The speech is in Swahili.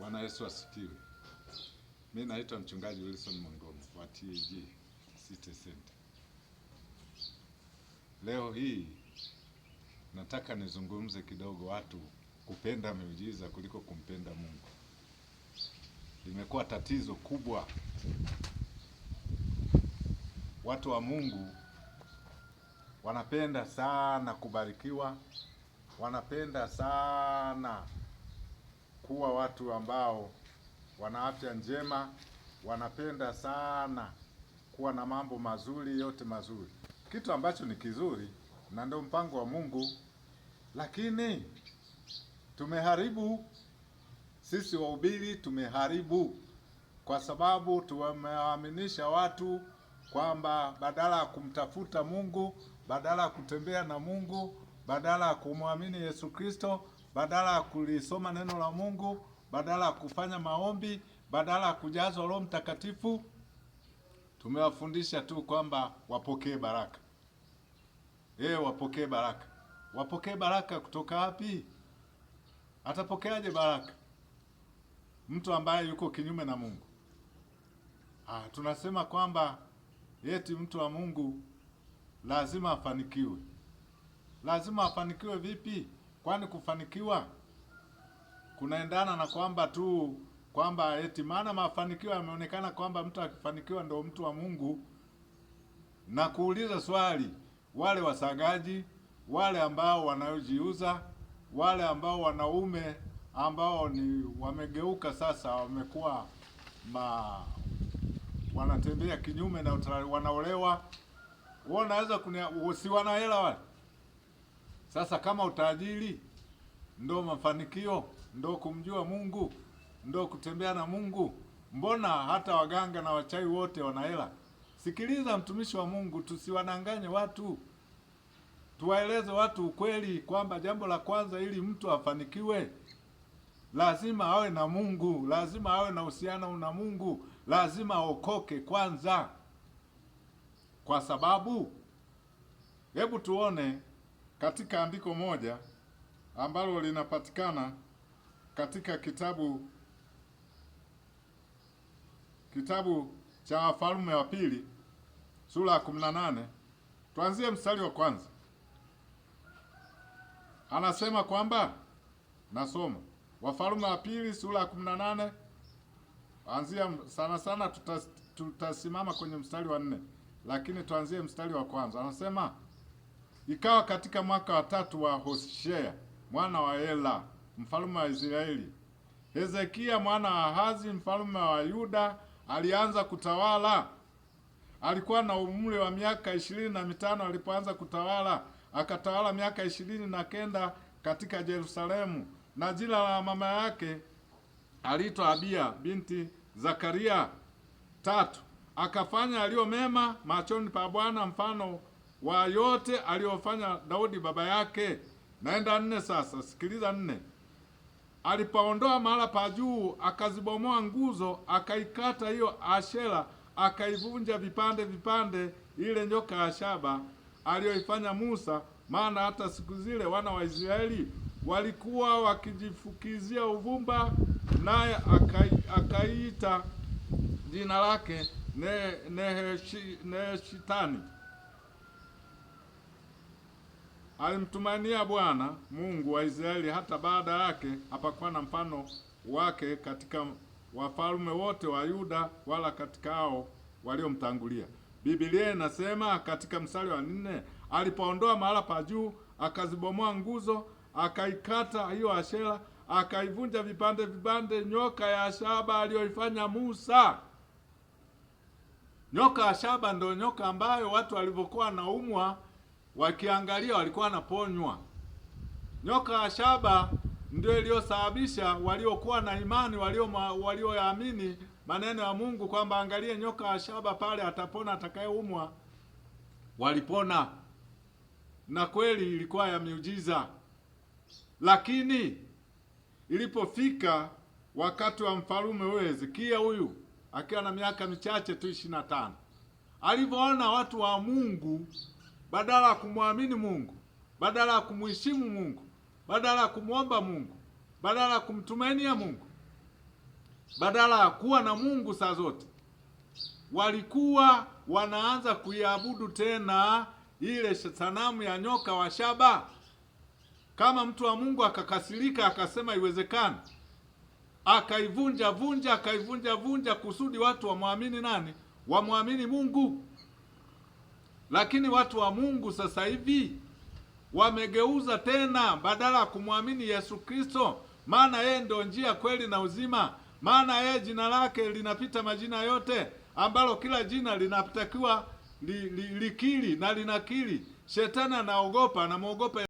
Bwana Yesu asifiwe. Mimi naitwa Mchungaji Wilson Mwangomo wa TAG City Center. Leo hii nataka nizungumze kidogo watu kupenda miujiza kuliko kumpenda Mungu. Limekuwa tatizo kubwa. Watu wa Mungu wanapenda sana kubarikiwa, wanapenda sana kuwa watu ambao wana afya njema, wanapenda sana kuwa na mambo mazuri, yote mazuri, kitu ambacho ni kizuri na ndio mpango wa Mungu. Lakini tumeharibu sisi wahubiri, tumeharibu kwa sababu tumewaaminisha watu kwamba badala ya kumtafuta Mungu, badala ya kutembea na Mungu, badala ya kumwamini Yesu Kristo, badala ya kulisoma neno la Mungu, badala ya kufanya maombi, badala ya kujazwa Roho Mtakatifu, tumewafundisha tu kwamba wapokee baraka. Wapokee baraka. Wapokee baraka kutoka wapi? Atapokeaje baraka mtu ambaye yuko kinyume na Mungu? Tunasema kwamba eti mtu wa Mungu lazima afanikiwe. Lazima afanikiwe vipi? Kwani kufanikiwa kunaendana na kwamba eti maana mafanikio yameonekana kwamba mtu akifanikiwa ndio mtu wa Mungu? Na kuuliza swali, wale wasagaji, wale ambao wanaojiuza, wale ambao wanaume ambao ni wamegeuka sasa, wamekuwa wanatembea kinyume na wanaolewa, wao naweza si wana hela wale? Sasa kama utajiri ndo mafanikio, ndo kumjua Mungu, ndo kutembea na Mungu, mbona hata waganga na wachawi wote wana hela? Sikiliza mtumishi wa Mungu, tusiwananganye watu. Tuwaeleze watu ukweli kwamba jambo la kwanza ili mtu afanikiwe lazima awe na Mungu, lazima awe na uhusiano na Mungu, lazima aokoke kwanza. Kwa sababu hebu tuone katika andiko moja ambalo linapatikana katika kitabu cha Wafalme wa Pili sura ya 18, tuanzie mstari wa kwanza. Anasema kwamba, nasoma Wafalme wa Pili sura ya 18, anzia sana tutasimama kwenye mstari wa 4, lakini tuanzie mstari wa kwanza. Anasema, ikawa katika mwaka wa 3 wa Hoshea mwana wa Ela mfalme wa Israeli, Hezekia mwana wa Ahazi mfalme wa Yuda alianza kutawala. Alikuwa na umri wa miaka 25 alipoanza kutawala, akatawala miaka 29 katika Yerusalemu. Na jina la mama yake aliitwa Abia binti Zakaria. 3, akafanya aliyo mema machoni pa Bwana, mfano wa yote aliyofanya Daudi baba yake. Naenda 4 sasa, sikiliza 4. Alipoondoa mahala pa juu, akazibomoa nguzo, akaikata hiyo Ashera, akaivunja vipande vipande ile nyoka ya shaba aliyoifanya Musa, maana hata siku zile wana wa Israeli walikuwa wakijifukizia uvumba, naye akaita jina lake Neheshitani. Alimtumania Bwana Mungu wa Israeli, hata baada yake hapakuwa na mfano wake katika wafalme wote wa Yuda, wala katika hao waliomtangulia. Biblia inasema katika mstari wa 4, alipoondoa mahala pa juu, akazibomoa nguzo, akaikata hiyo Ashera, akaivunja vipande vipande nyoka ya shaba aliyoifanya Musa. Nyoka ya shaba ndio nyoka ambayo watu walivyokuwa naumwa wakiangalia walikuwa wanaponywa. Nyoka ya shaba ndio iliyosababisha waliokuwa na imani, walioamini maneno ya Mungu kwamba angalie nyoka ya shaba pale atapona atakayeumwa, walipona. Na kweli ilikuwa ya miujiza. Lakini ilipofika wakati wa mfalme huyo Hezekia, huyu akiwa na miaka michache tu 25, alivyoona watu wa Mungu badala ya kumwamini Mungu, badala ya kumheshimu Mungu, badala ya kumwomba Mungu, badala ya kumtumainia Mungu, badala ya kuwa na Mungu saa zote, walikuwa wanaanza kuiabudu tena ile sanamu ya nyoka wa shaba. Kama mtu wa Mungu akakasirika, akasema iwezekani, akaivunja vunja kusudi watu wamwamini nani? Wamwamini Mungu. Lakini watu wa Mungu sasa hivi wamegeuza tena, badala ya kumwamini Yesu Kristo, maana yeye ndio njia, kweli na uzima, maana yeye jina lake linapita majina yote, ambalo kila jina linatakiwa likiri na linakiri. Shetani anaogopa, anamwogopa